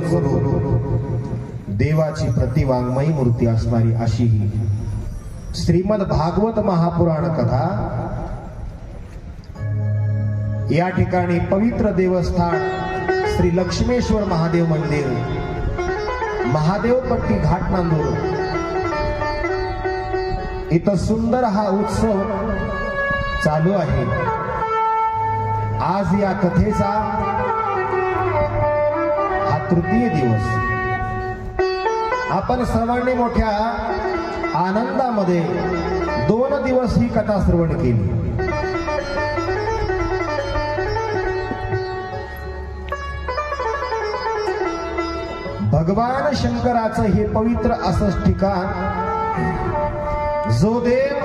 स्वरूप देवाची प्रतिवाङ्मयी मूर्ती असणारी अशी ही श्रीमद भागवत महापुराण कथा या ठिकाणी पवित्र देवस्थान श्री लक्ष्मेश्वर महादेव मंदिर, महादेवपट्टी घाट नांदूर इथं सुंदर हा उत्सव चालू आहे। आज या कथेचा हा तृतीय दिवस। आपण सर्वांनी मोठ्या आनंदामध्ये 2 दिवस ही कथा श्रवण केली। भगवान शंकराचं हे पवित्र असं ठिकाण, जो देव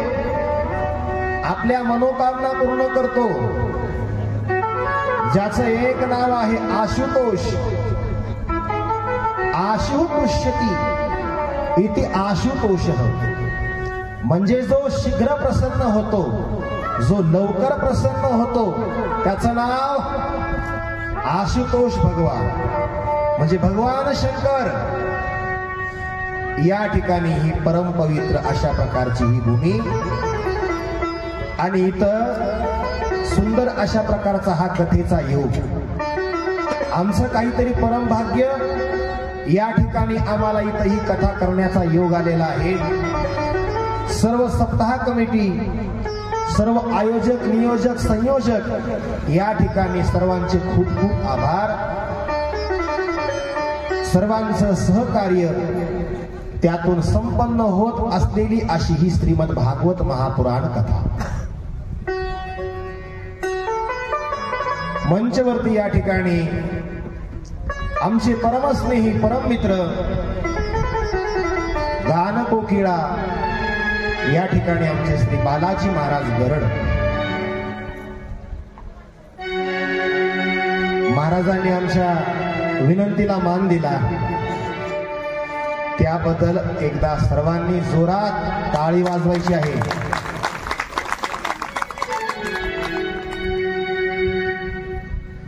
आपल्या मनोकामना पूर्ण करतो, ज्याचं एक नाव आहे आशुतोष। आशुतुष्यति इति आशुतोषः, म्हणजे जो शीघ्र प्रसन्न होतो, जो लवकर प्रसन्न होतो, त्याचं नाव आशुतोष भगवान, म्हणजे भगवान शंकर। या ठिकाणी ही परम पवित्र अशा प्रकारची ही भूमी आणि इथं सुंदर अशा प्रकारचा हा कथेचा योग। आमचं काहीतरी परम भाग्य, या ठिकाणी आम्हाला इथं ही कथा करण्याचा योग आलेला आहे। सर्व सप्ताह कमिटी, सर्व आयोजक, नियोजक, संयोजक या ठिकाणी सर्वांचे खूप खूप आभार। सर्वांचं सहकार्य त्यातून संपन्न होत असलेली अशी ही श्रीमद भागवत महापुराण कथा। मंचवरती या ठिकाणी आमचे परमस्नेही परम मित्र गान कोकिळा, या ठिकाणी आमचे श्री बालाजी महाराज गरड महाराजांनी आमच्या विनंतीला मान दिला, त्याबद्दल एकदा सर्वांनी जोरात टाळी वाजवायची आहे।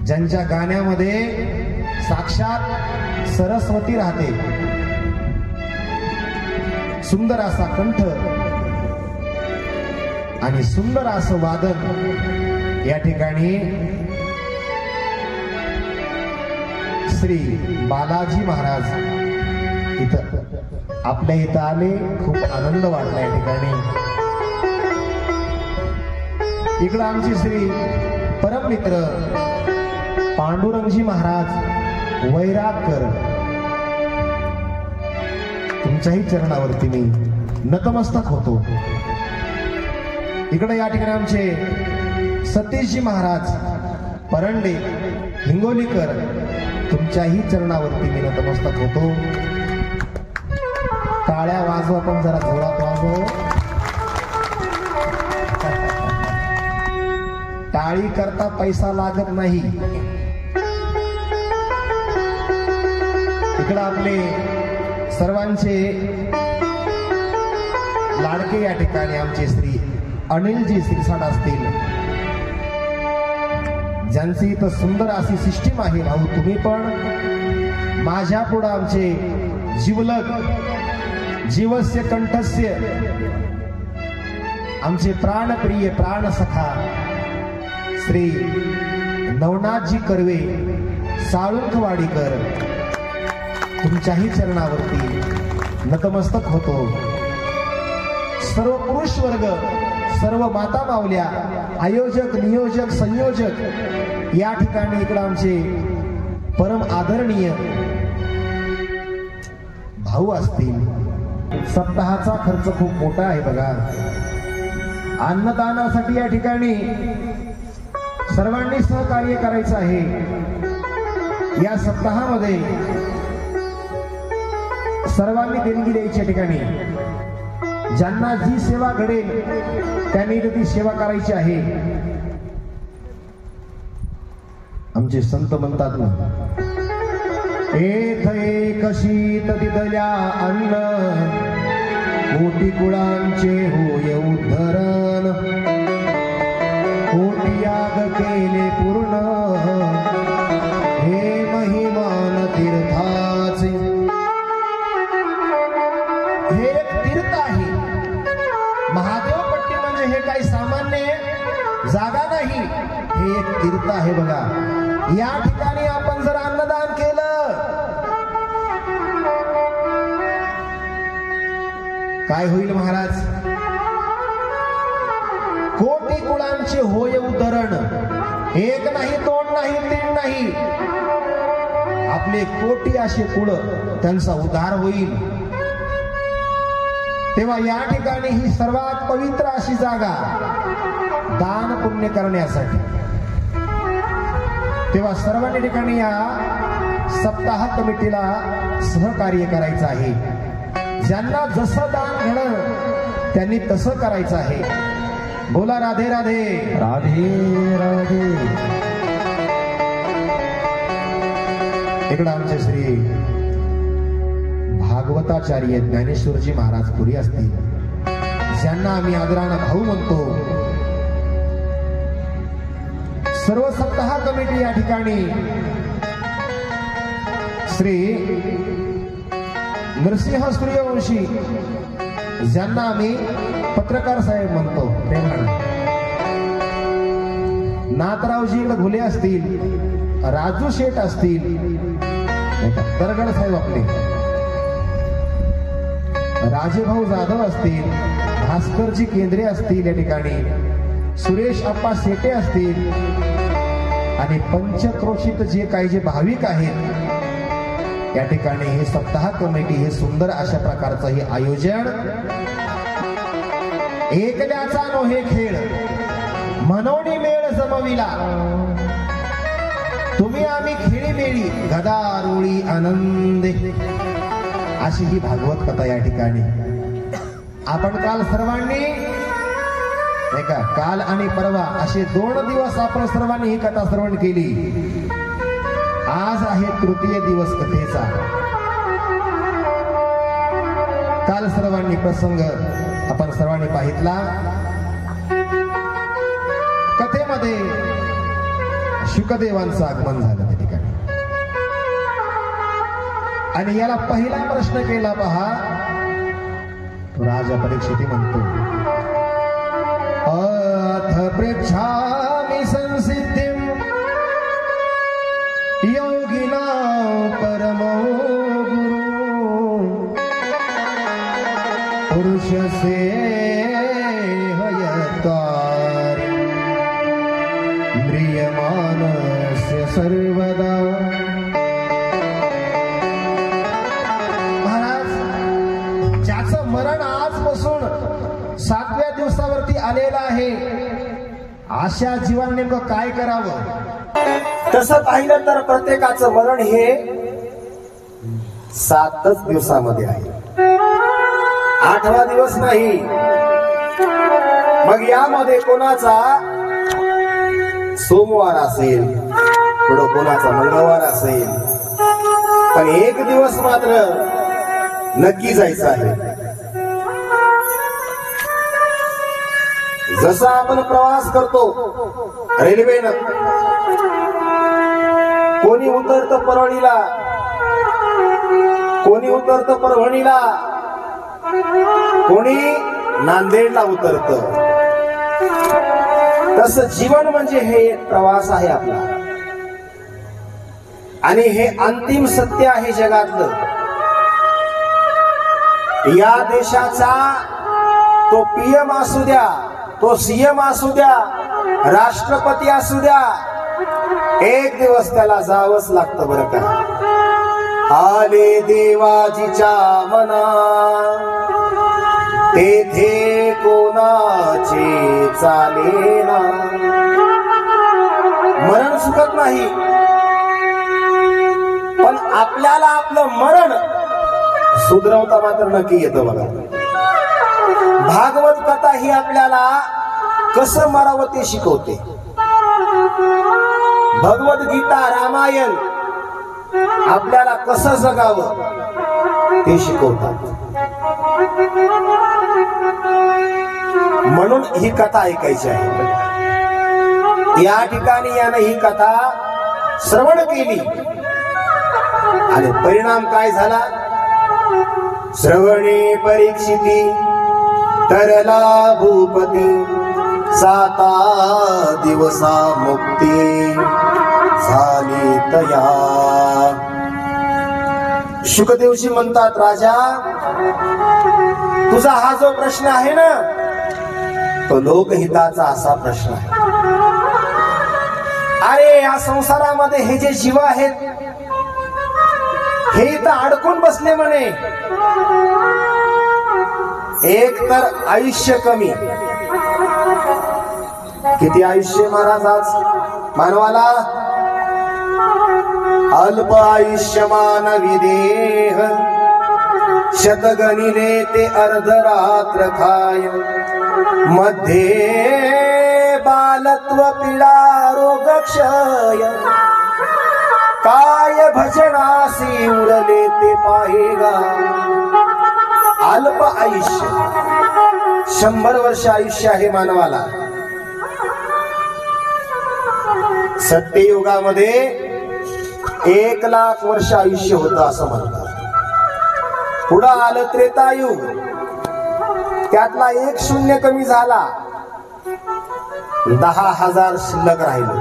ज्यांच्या गाण्यामध्ये साक्षात सरस्वती राहते, सुंदर असा कंठ आणि सुंदर असं वादन, या ठिकाणी श्री बालाजी महाराज इथं आपल्या इथं आले। खूप आनंद वाटला या ठिकाणी। इकडं आमची श्री परम मित्र पांडुरंगजी महाराज वैरागकर, तुमच्याही चरणावरती मी नतमस्तक होतो। इकडे या ठिकाणी आमचे सतीशजी महाराज परंडे हिंगोलीकर, तुमच्याही चरणावरती मी नतमस्तक होतो। टाळ्या वाजवा, पण जरा जोरात वाजव। टाळी करता पैसा लागत नाही। इकडं आपले सर्वांचे लाडके या ठिकाणी आमचे श्री अनिलजी सिरसाट असतील, ज्यांची इथं सुंदर अशी सिस्टीम आहे। भाऊ तुम्ही पण माझ्या पुढं आमचे जीवलग, जीवस्य कंठस्य, आमचे प्राणप्रिय प्राणसखा श्री नवनाथजी कर्वे साळुंखवाडीकर, तुमच्याही चरणावरती नतमस्तक होतो। सर्व पुरुष वर्ग, सर्व माता मावल्या, आयोजक, नियोजक, संयोजक या ठिकाणी इकडे आमचे परम आदरणीय भाऊ असतील। सप्ताहाचा खर्च खूप मोठा आहे बघा। अन्नदानासाठी या ठिकाणी सर्वांनी सहकार्य करायचं आहे। या सप्ताहामध्ये सर्वांनी देणगी द्यायची या ठिकाणी। ज्यांना जी सेवा घडेल त्यांनी ती सेवा करायची आहे। आमचे संत म्हणतात ना, एक शीत दिदल्या अन्न, कोटी कुळांचे होय उद्धरण, कोटी याग केले पूर्ण, हे महिमान तीर्था या ठिकाणी आपण जर अन्नदान केलं काय होईल महाराज? कोटी कुळांचे होय उद्धरण, एक नाही, दोन नाही, तीन नाही, आपले कोटी असे कुळ त्यांचा उद्धार होईल. तेव्हा या ठिकाणी ही सर्वात पवित्र अशी जागा दान पुण्य करण्यासाठी. तेव्हा सर्वांनी ठिकाणी या सप्ताह कमिटीला सहकार्य करायचं आहे. ज्यांना जसं दान घडलं त्यांनी तसं करायचं आहे. बोला राधे राधे राधे राधे. इकडं आमचे श्री भागवताचार्य ज्ञानेश्वरजी महाराज पुरी असतील, ज्यांना आम्ही आदरानं भाऊ म्हणतो. सर्व सप्ताह कमिटी या ठिकाणी श्री नरसिंह सूर्यवंशी, ज्यांना आम्ही पत्रकार साहेब म्हणतो प्रेमाने, नाथरावजी इकडे घुले असतील, राजू शेठ असतील, तरगड साहेब आपले, राजेभाऊ जाधव असतील, भास्करजी केंद्रे असतील या ठिकाणी, सुरेश अप्पा शेटे असतील, आणि पंचक्रोशीत जे काही जे भाविक आहेत या ठिकाणी हे सप्ताह कमिटी हे सुंदर अशा प्रकारचं हे आयोजन. एकल्याचा नोहे खेळ मनोनी मेळ जमविला, तुम्ही आम्ही खेळी मेळी गदारोळी आनंदे, अशी ही भागवत कथा या ठिकाणी. आपण काल सर्वांनी काल आणि परवा असे 2 दिवस आपण सर्वांनी ही कथा श्रवण केली. आज आहे तृतीय दिवस कथेचा. काल सर्वांनी प्रसंग आपण सर्वांनी पाहितला. कथेमध्ये शुकदेवांचं आगमन झालं त्या ठिकाणी, आणि याला पहिला प्रश्न केला पहा. तो राजा परीक्षिती म्हणतो, अथ पृच्छामि संसिद्धिं योगिनां परमो गुरु पुरुषसे हयत्वारि म्रियमानस्य सर्वदा. महाराज, ज्याचं मरण आजपासून 7व्या दिवसावरती आलेला आहे, अशा जीवाने नेमकं काय करावं? तसं पाहिलं तर प्रत्येकाचं मरण हे 7च दिवसामध्ये आहे, 8वा दिवस नाही. मग यामध्ये कोणाचा सोमवार असेल, पुढं कोणाचा मंगळवार असेल, पण एक दिवस मात्र नक्की जायचं आहे. जसा आपण प्रवास करतो रेल्वेनं, कोणी उतरतं परळीला, कोणी उतरतं परभणीला, कोणी नांदेडला उतरतं. तसं जीवन म्हणजे हे एक प्रवास आहे आपला, आणि हे अंतिम सत्य आहे जगातलं. या देशाचा तो पीएम असू द्या, तो सीएम असू द्या, राष्ट्रपती असू द्या, एक दिवस त्याला जावंच लागतं बरं का. आले देवाजीच्या मना तेथे कोणाचे चालेना. मरण सुखत नाही, पण आपल्याला आपलं मरण सुधरवता मात्र नक्की येतं बघा. भागवत कथा ही आपल्याला कसं मरावं ते शिकवते. भगवद गीता, रामायण आपल्याला कसं जगावं ते शिकवतात. म्हणून ही कथा ऐकायची आहे. या ठिकाणी यानं ही कथा श्रवण केली, आणि परिणाम काय झाला? श्रवणे परीक्षिती तरला भूपती 7 दिवसा मुक्ती. झाली तया. शुकदेवजी म्हणतात, राजा तुझा हा जो प्रश्न आहे ना तो लोकहिताचा असा प्रश्न आहे. अरे या संसारामध्ये हे जे जीव आहेत हे इथं अडकून बसले म्हणे. एक तर आयुष्य कमी. किती आयुष्य महाराज आज मानवाला? अल्प आयुष्यमान विदेह शतगणिले ते अर्धरात्र खाय. मध्ये बालत्व पीडा रोग क्षय. काय भजनासी उरले ते पाहेगा. अल्प आयुष्य 100 वर्ष आयुष्य आहे मानवाला. सत्ययुगामध्ये 1,00,000 वर्ष आयुष्य होतं असं म्हणतात. पुढं आलं त्रेतायुग, त्यातला 1 शून्य कमी झाला, 10,000 शिल्लक राहिले.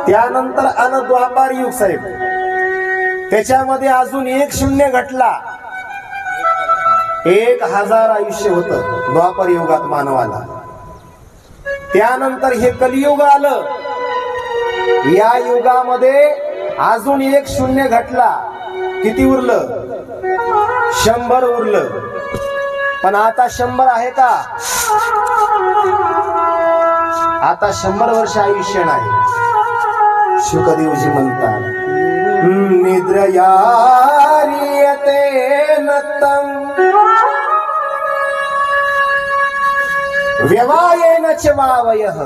त्यानंतर आलं द्वापार युग साहेब, त्याच्यामध्ये अजून 1 शून्य घटला, 1,000 आयुष्य होतं द्वापार युगात मानवाला. त्यानंतर हे कलियुग आलं, या युगामध्ये अजून 1 शून्य घटला, किती उरलं? 100 उरलं. पण आता 100 आहे का? आता 100 वर्ष आयुष्य नाही. शुकदेवजी म्हणतात, निद्रयारियते नत्तं व्यवायेन च वावयः.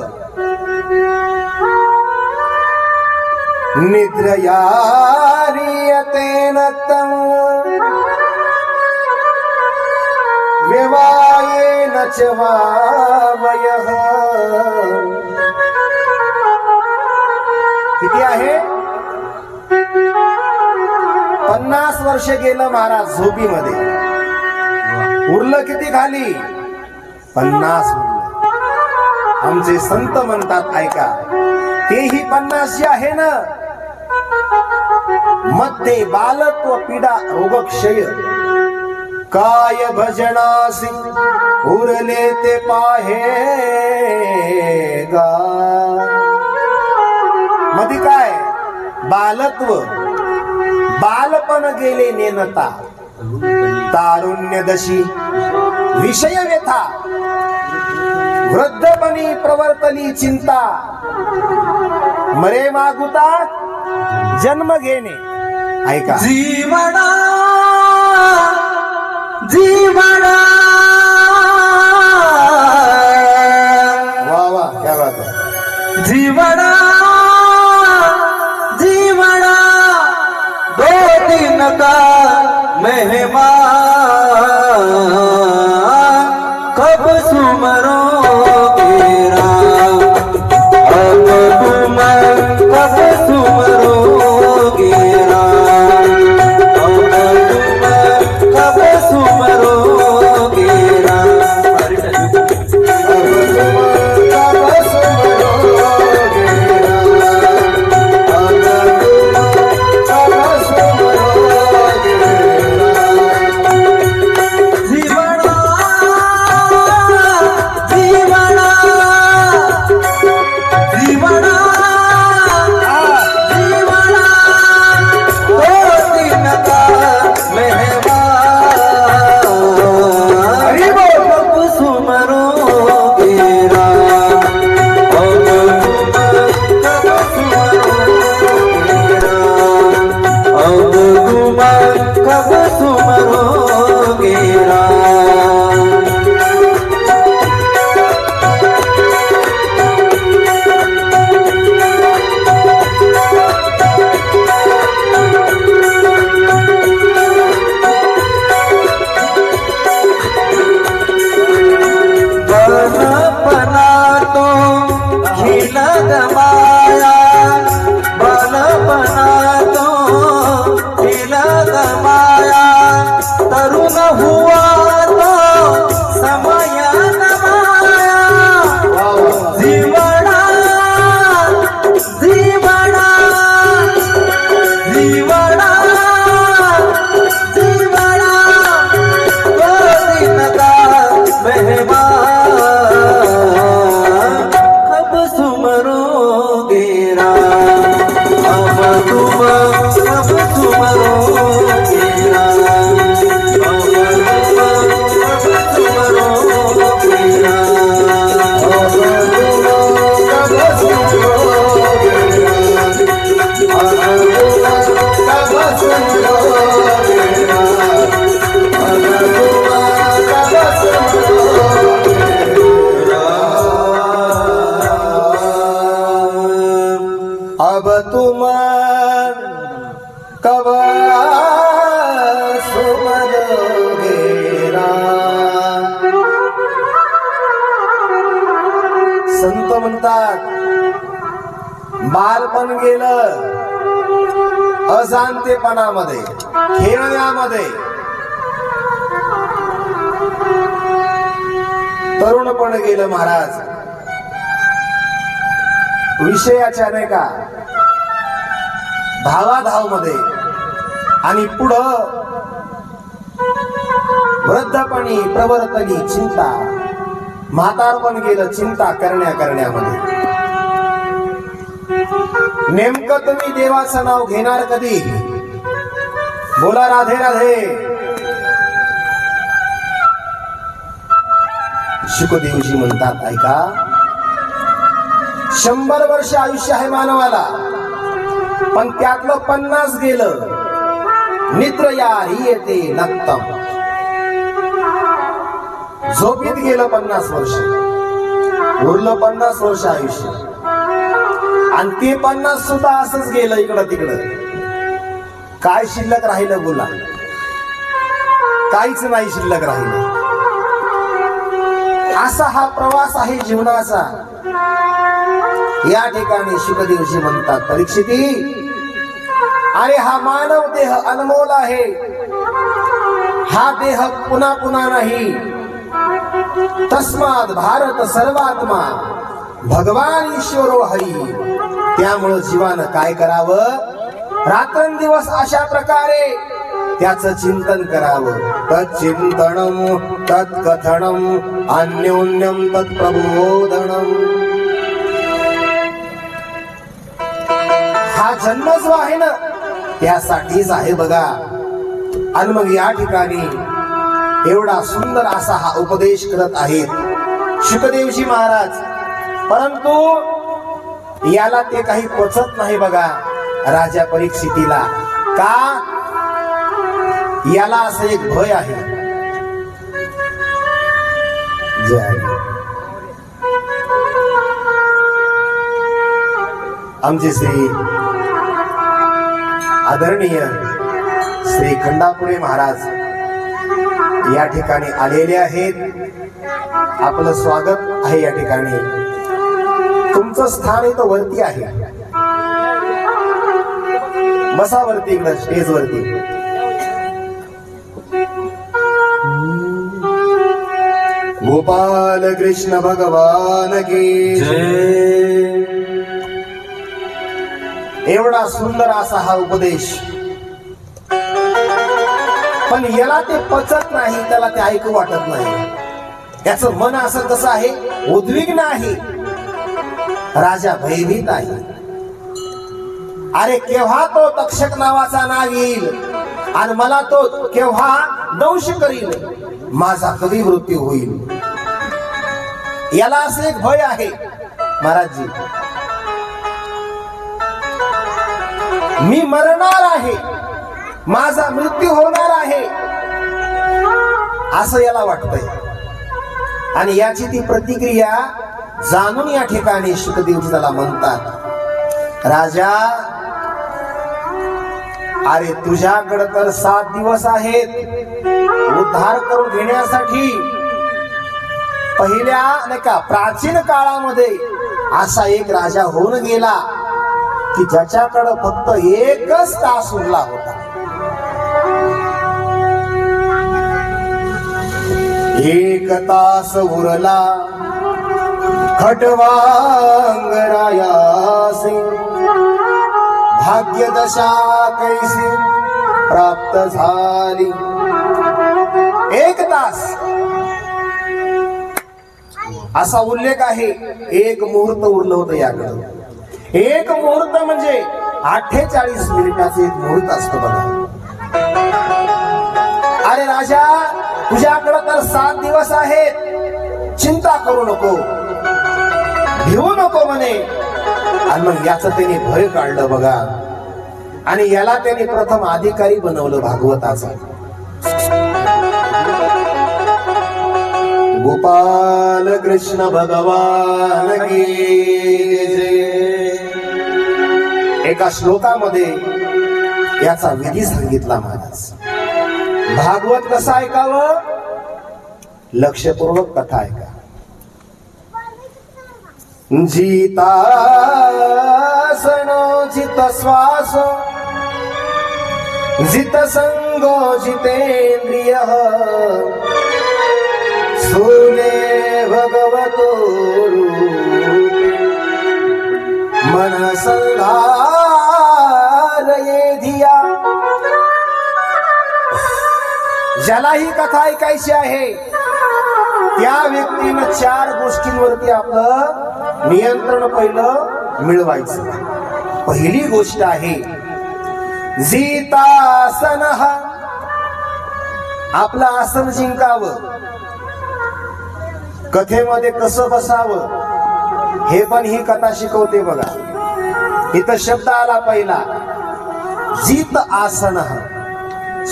निद्रयारियते नत्तं व्यवायेन च वावयः. किती आहे? 50 वर्ष गेलं महाराज झोपीमध्ये. उरलं किती खाली? 50 उरलं. आमचे संत म्हणतात ऐका, तेही 50 जे आहे ना, मध्ये बालत्व पीडा रोगक्षय. काय भजनासी उरले ते पाहे गा. मध्ये काय? बालत्व, बालपण गेले नेनता. तारुण्य दशी विषय व्यथा. वृद्धपणी प्रवर्तली चिंता. मरे मागुता जन्म घेणे. ऐका, जीवना जीवना. वा वा, क्या बात है. जीवना जीवना 2 दिन का मेहमान. कब सुमरोगे राम, अब तुम कब सुमरोगे राम, अब तुम कब सुमरोगे राम. पण गेलं अजाणतेपणामध्ये, खेळण्यामध्ये. तरुण पण गेलं महाराज विषयाच्या नाही का धावाधाव मध्ये. आणि पुढं वृद्धपणी प्रवर्तली चिंता, म्हातारपण गेलं चिंता करण्यामध्ये. नेमकं तुम्ही देवाचं नाव घेणार कधी? बोला राधे राधे. शुकदेवजी म्हणतात ऐका, 100 वर्ष आयुष्य आहे मानवाला, पण त्यातलं 50 गेलं निद्र या येते नक्तम. झोपीत गेलं 50 वर्ष, उरलं 50 वर्ष आयुष्य. आणि ते 50 सुद्धा असंच गेलं इकडं तिकडं. काय शिल्लक राहिलं बोला? काहीच नाही शिल्लक राहिलं. असा हा प्रवास आहे जीवनाचा. या ठिकाणी शुकदेवजी म्हणतात परीक्षिती, अरे हा मानव देह अनमोल आहे. हा देह पुन्हा पुन्हा नाही. तस्माद भारत सर्वात्मा भगवान ईश्वरो हरी. त्यामुळे जीवानं काय करावं? रात्रंदिवस अशा प्रकारे त्याचं चिंतन करावं. तच्चिंतनम तत्कथनम अन्योन्यम तत्प्रबोधनम. हा जन्म जो आहे ना त्यासाठीच आहे बघा. आणि मग या ठिकाणी एवढा सुंदर असा हा उपदेश करत आहेत शुकदेवजी महाराज. परंतु याला ते काही पचत नाही बघा राजा परीक्षितीला. का? याला असं एक भय आहे. आमचे श्री आदरणीय श्री खंडापुरे महाराज या ठिकाणी आलेले आहेत. आपलं स्वागत आहे या ठिकाणी. तुमचं स्थान इथं वरती आहे, बसावरती इकडं स्टेज वरती. गोपाल कृष्ण भगवान की जय. एवढा सुंदर असा हा उपदेश, पण याला ते पचत नाही, त्याला ते ऐकू वाटत नाही. त्याचं मन असं कसं आहे? उद्विग्न आहे. राजा भयभीत आहे. अरे केव्हा तो तक्षक नावाचा नाग येईल आणि मला तो केव्हा दंश करील, माझा कधी मृत्यू होईल. याला असं एक भय आहे. महाराजजी, मी मरणार आहे, माझा मृत्यू होणार आहे असं याला वाटतंय. आणि याची ती प्रतिक्रिया जाणून या ठिकाणी शुकदेवजी त्याला म्हणतात, राजा अरे तुझ्याकडे तर 7 दिवस आहेत उद्धार करून घेण्यासाठी. पहिल्या नाही का प्राचीन काळामध्ये असा एक राजा होऊन गेला की ज्याच्याकडे फक्त 1च तास उरला होता. 1 तास उरला खटवांगरायासी, भाग्यदशा कैसी प्राप्त झाली. 1 तास असा उल्लेख आहे. 1 मुहूर्त उरलं होतं याकडं. 1 मुहूर्त म्हणजे 48 मिनिटाचं 1 मुहूर्त असतं बघा. अरे राजा तुझ्याकडे तर 7 दिवस आहेत, चिंता करू नको, भिवू नको म्हणे. आणि मग याचं त्याने भय काढलं बघा. आणि याला त्याने प्रथम अधिकारी बनवलं भागवताचा. गोपाल कृष्ण भगवान की जय. एका श्लोकामध्ये याचा विधी सांगितला महाराज. भागवत कसं ऐकावं? लक्षपूर्वक कथा ऐका. जितासन जित श्वास जित संगो जितेंद्रिय स्थूले भगवतो रूपे मन संधारये धिया. ज्याला ही कथा ऐकायची आहे त्या व्यक्तीनं 4 गोष्टींवरती आपलं नियंत्रण पहिलं मिळवायचं. पहिली गोष्ट आहे जितासन. आपलं आसन जिंकावं. कथेमध्ये कसं बसावं हे पण ही कथा शिकवते बघा. इथं शब्द आला पहिला जित आसन.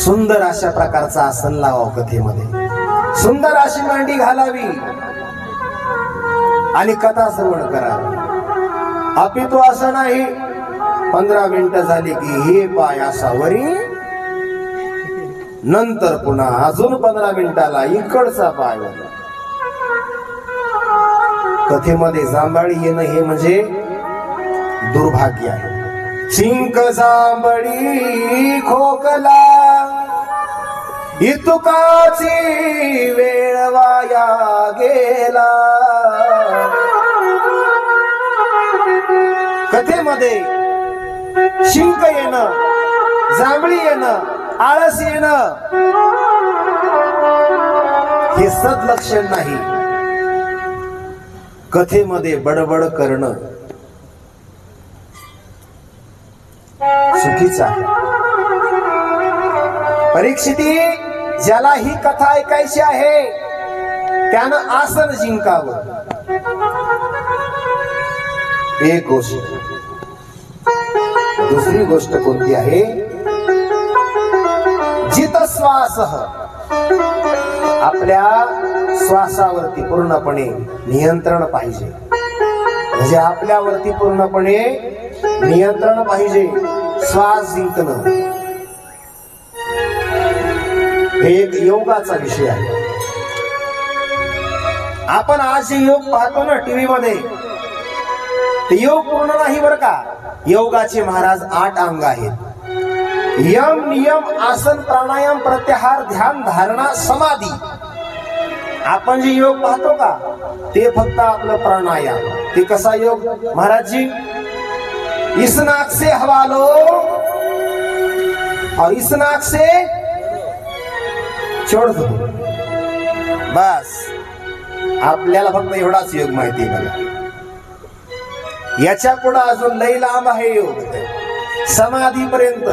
सुंदर अशा प्रकारचं आसन लावावं. कथेमध्ये सुंदर अशी मांडी घालावी आणि कथा श्रवण करावी. अपितू असं नाही 15 मिनिटं झाली की हे पाय असावरी, नंतर पुन्हा अजून 15 मिनिटाला इकडचा पाय. कथेमध्ये जांभळी येणं हे म्हणजे दुर्भाग्य आहे. चिंक जांभळी खोकला इतुकाची वेळ वाया गेला. कथेमध्ये शिंक येणं, जांभळी येणं, आळस येणं हे सदलक्षण नाही. कथेमध्ये बडबड करणं चुकीचं आहे. परीक्षिती, ज्याला ही कथा ऐकायची आहे त्यानं आसन जिंकावं. एक गोष्ट. दुसरी गोष्ट कोणती आहे? जित श्वास. आपल्या श्वासावरती पूर्णपणे नियंत्रण पाहिजे. म्हणजे आपल्यावरती पूर्णपणे नियंत्रण पाहिजे. श्वास जिंकणं हे एक योगाचा विषय आहे. आपण आज जे योग पाहतो ना टीव्ही मध्ये, ते योग पूर्ण नाही बर का. योगाचे महाराज 8 अंग आहेत. यम, नियम, आसन, प्राणायाम, प्रत्याहार, ध्यान, धारणा, समाधी. आपण जे योग पाहतो का ते फक्त आपलं प्राणायाम. ते कसा योग महाराज जी? इस नाक से हवा लो और इस नाक से छोड़ दो. बस आपल्याला फक्त एवढाच योग माहिती आहे बघा. याच्या पुढे अजून लई लांब आहे योग. समाधी पर्यंत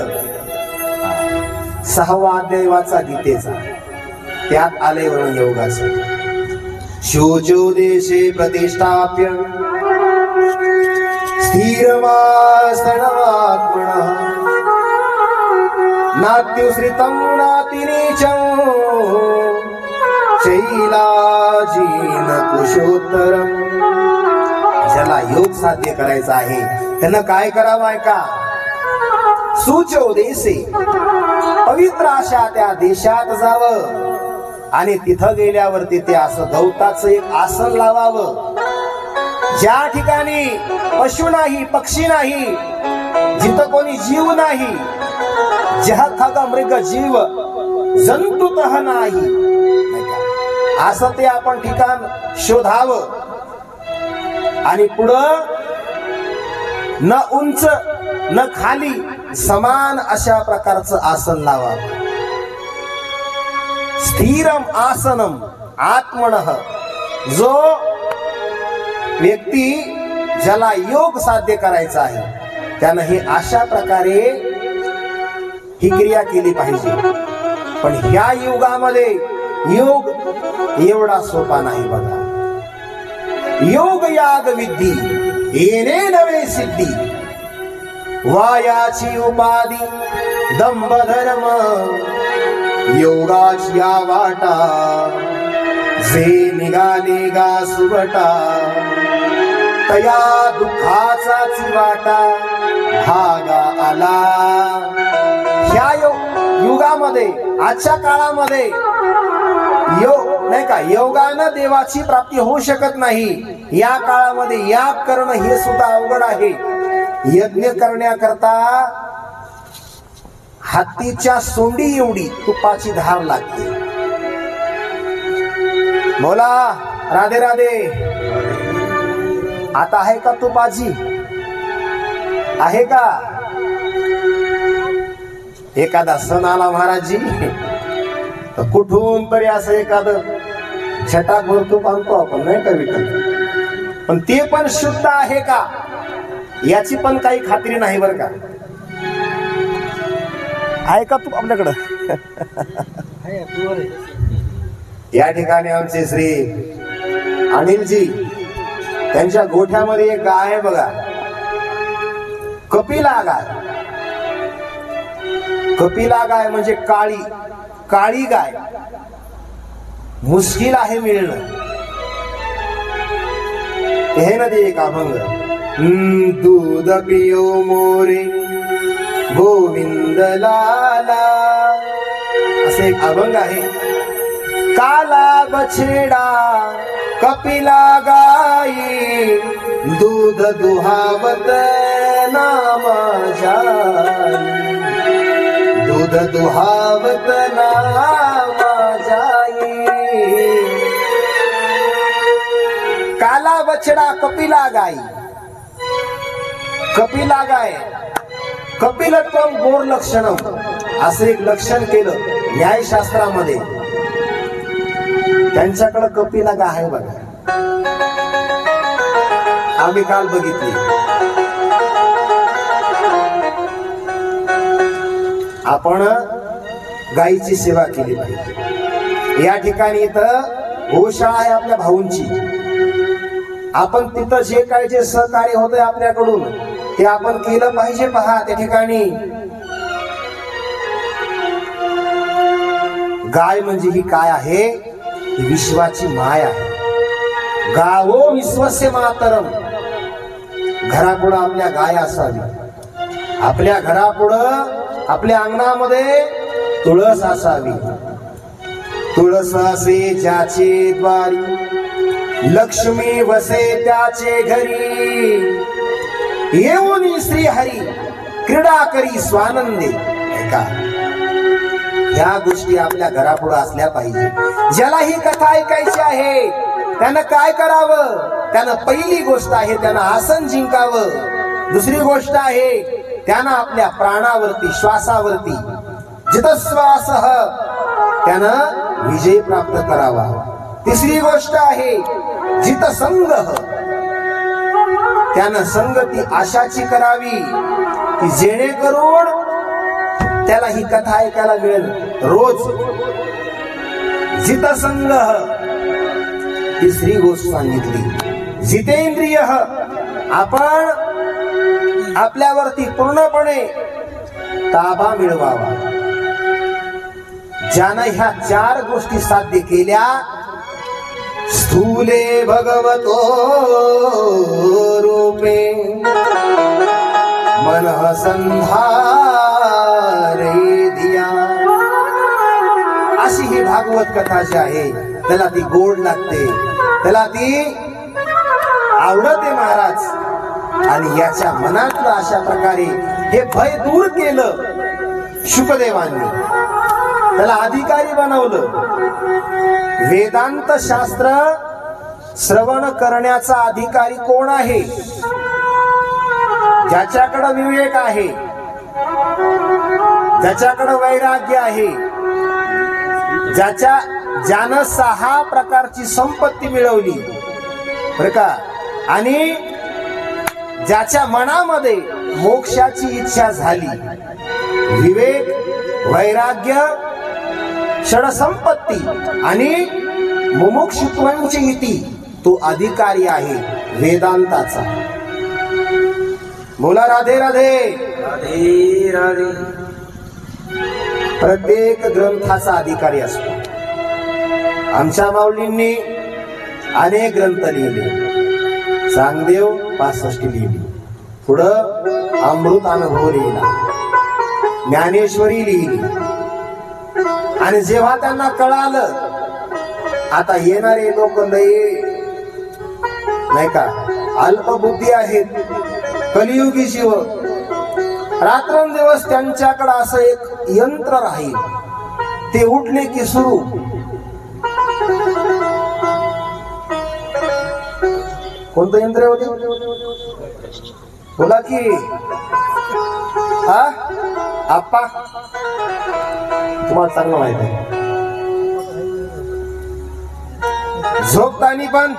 6वा अध्याय वाचा गीतेचा, त्यात आले वरून योगाचं. शोचो देशे प्रतिष्ठाप्य स्थिरमासनमात्मनः नात्युश्रितं नातिनीचं शैलाजीन कुशोत्तरम. ज्याला योग साध्य करायचा आहे त्यानं काय करावं आहे का? सुचो देशे, पवित्र अशा त्या देशात जावं आणि तिथं गेल्यावर तिथे असं गवताचं एक आसन लावावं. ज्या ठिकाणी पशु नाही, पक्षी नाही, जिथं कोणी जीव नाही, जहा खग मृग जीव जंतुतः नाही, असं ते आपण ठिकाण शोधावं. आणि पुढं न उंच न खाली समान अशा प्रकारचं आसन लावावं. स्थिरम आसनम आत्मनः. जो व्यक्ती ज्याला योग साध्य करायचा आहे त्यानं हे अशा प्रकारे ही क्रिया केली पाहिजे. पण ह्या युगामध्ये योग एवढा सोपा नाही बघा. योग याग विद्धी येणे नवे सिद्धी. वायाची उपाधी दंभ धर्म योगाची या वाटा. जे निघाले गा सुबटा तया दुःखाचाच वाटा भागा आला. ह्या युगामध्ये आजच्या काळामध्ये योग नाही का, योगानं देवाची प्राप्ती होऊ शकत नाही. या काळामध्ये याग करणं हे सुद्धा अवघड आहे. यज्ञ करण्याकरता हत्तीच्या सोंडी एवढी तुपाची धार लागते. बोला राधे राधे. आता आहे का तुपाची? आहे का? एखादा सण आला महाराजजी तर कुठून तरी असं एखादं छटाक भर तूप आणतो आपण, नाही का विकत. पण ते पण शुद्ध आहे का याची पण काही खात्री नाही बर का. आहे का तूप आपल्याकडं? या ठिकाणी आमचे श्री अनिलजी त्यांच्या गोठ्यामध्ये एक गाय आहे बघा, कपिला गाय. कपिला गाय म्हणजे काळी गाय. मुश्किल आहे मिळणं. हे ना ते एक अभंग, दूध पियो मोरे गोविंद लाला, असे एक अभंग आहे. काला बछडा कपिला गाई, दूध दुहावत नामा जाई, दूध दुहावत नामा जाई. काला बछडा कपिला गाई. कपिला गाय, कपिलत्वम गोर लक्षणम असं एक लक्षण केलं न्यायशास्त्रामध्ये. त्यांच्याकडे कपिला गाय आहे बघा. आम्ही काल बघितली. आपण गायीची सेवा केली पाहिजे. या ठिकाणी इथं गोशाळा आहे आपल्या भाऊंची. आपण तिथं जे काही जे सहकार्य होतंय आपल्याकडून ते आपण केलं पाहिजे. पहा त्या ठिकाणी गाय म्हणजे ही काय आहे? ही विश्वाची माय आहे. गावो विश्वस्य मातरम. घरापुढं आपल्या गाय असावी. आपल्या घरापुढं आपल्या अंगणामध्ये तुळस असावी. तुळस असे ज्याचे द्वारी, लक्ष्मी वसे त्याचे घरी, येऊन श्री हरी क्रीडा करी स्वानंदे. ऐका, ह्या गोष्टी आपल्या घरापुढे असल्या पाहिजे. ज्याला ही कथा ऐकायची आहे त्यानं काय करावं? त्यानं पहिली गोष्ट आहे त्यानं आसन जिंकावं. दुसरी गोष्ट आहे त्यानं आपल्या प्राणावरती श्वासावरती जिथं श्वास त्यानं विजय प्राप्त करावा. तिसरी गोष्ट आहे जित संग, त्यानं संगती अशाची करावी की जेणेकरून त्याला ही कथा ऐकायला मिळेल रोज. जित संग. तिसरी गोष्ट सांगितली जितेंद्रिय. आपण आपल्यावरती पूर्णपणे ताबा मिळवावा. ज्यानं ह्या 4 गोष्टी साध्य केल्या, स्थूले भगवतो रूपे मनः संधारे दिया. अशी ही भागवत कथा जी आहे त्याला ती गोड लागते, त्याला ती आवडते महाराज. आणि याच्या मनातलं अशा प्रकारे हे भय दूर केलं शुकदेवांनी. त्याला अधिकारी बनवलं. वेदांत शास्त्र श्रवण करण्याचा अधिकारी कोण आहे? ज्याच्याकडे विवेक आहे, ज्याच्याकडे वैराग्य आहे, ज्यानं 6 प्रकारची संपत्ती मिळवली बरं का, आणि ज्याच्या मनामध्ये मोक्षाची इच्छा झाली. विवेक, वैराग्य, षडसंपत्ती आणि मुमुक्षुत्वांची इति, तो अधिकारी आहे वेदांताचा. बोला राधे राधे. राधे राधे. प्रत्येक ग्रंथाचा अधिकारी असतो. आमच्या माऊलींनी अनेक ग्रंथ लिहिले. चांगदेव 65 लिहिली. पुढं अमृत अनुभव लिहिला, ज्ञानेश्वरी लिहिली. आणि जेव्हा त्यांना कळालं आता येणारे लोक लय नाही का, अल्पबुद्धी आहेत, कलियुगी जीव. रात्रंदिवस त्यांच्याकडे असं एक यंत्र राहील, ते उठले की सुरू. कोणतं यंत्र होते बोला की? हा आप्पा, तुम्हाला चांगलं माहित आहे. झोपतानी पण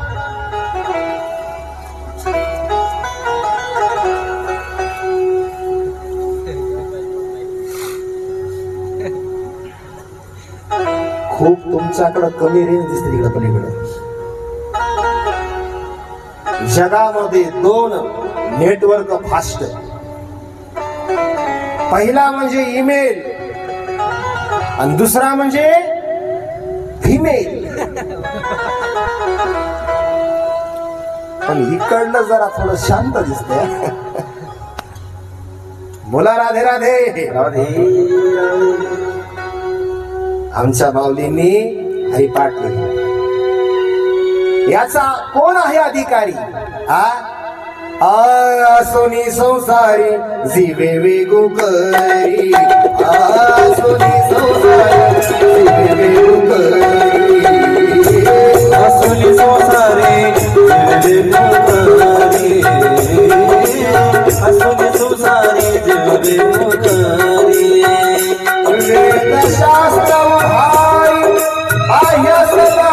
खूप तुमच्याकडे कमी रेंज दिसते इकडे पलीकडे. जगामध्ये 2 नेटवर्क फास्ट. पहिला म्हणजे ईमेल आणि दुसरा म्हणजे फीमेल. पण इकडलं जरा थोडं शांत दिसतंय. बोला राधे राधे राधे. आमच्या माऊलींनी हरिपाठ केला. याचा कोण आहे अधिकारी? सोनी संसारी जीवे वेगू करी. सोनी संसारी जीवे वेगू करी. सोनी संसारी जीवे वेगू करी. सोनी संसारी जीवे वेगू करी. शास्त्र बाह्य सदा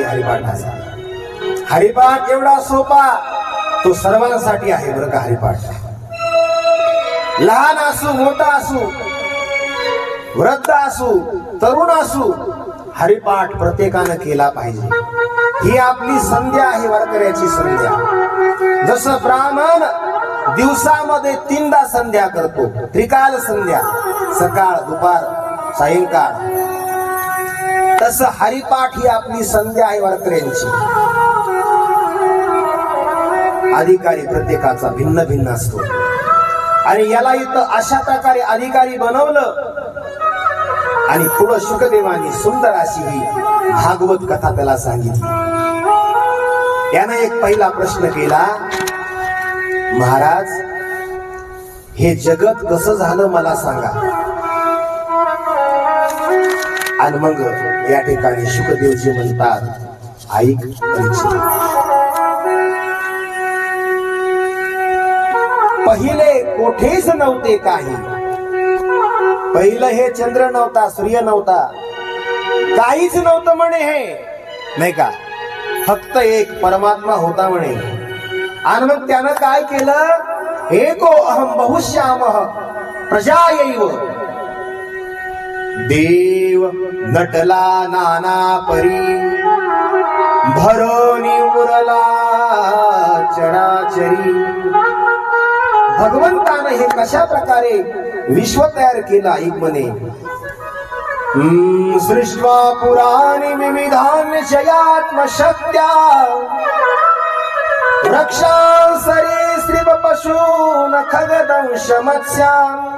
हरिपाठाचा. हरिपाठ एवढा सोपा, तो सर्वांसाठी आहे बरं का. हरिपाठ लहान असू, मोठा असू, वृद्ध असू, तरुण असू, हरिपाठ प्रत्येकानं केला पाहिजे. ही आपली संध्या आहे, वारकऱ्याची संध्या. जसं ब्राह्मण दिवसामध्ये 3दा संध्या करतो, त्रिकाल संध्या, सकाळ, दुपार, सायंकाळ, तसं हरिपाठ ही आपली संध्या आहे वारकऱ्यांची. अधिकारी प्रत्येकाचा भिन्न भिन्न असतो आणि याला इथं अशा प्रकारे अधिकारी बनवलं. आणि पुढं शुकदेवानी सुंदर अशी ही भागवत कथा त्याला सांगितली. यानं एक पहिला प्रश्न केला, महाराज हे जगत कसं झालं मला सांगा. आणि मग या ठिकाणी शुकदेवजी म्हणतात, ऐक परीक्षित, पहिले कोठेच नव्हते काही. पहिलं हे चंद्र नव्हता, सूर्य नव्हता, काहीच नव्हतं म्हणे. हे नाही का, फक्त एक परमात्मा होता म्हणे. आणि मग त्यानं काय केलं, एको अहम बहुश्यामः प्रजायैव. देव नटला नाना परी, भरोनी उरला चराचरी. भगवंतानं हे कशा प्रकारे विश्व तयार केलं ऐक म्हणे. सृष्ट्वा पुराणी विविधान जयात्मशक्त्या, वृक्षां सरीसृप पशून खगदंश मत्स्यां.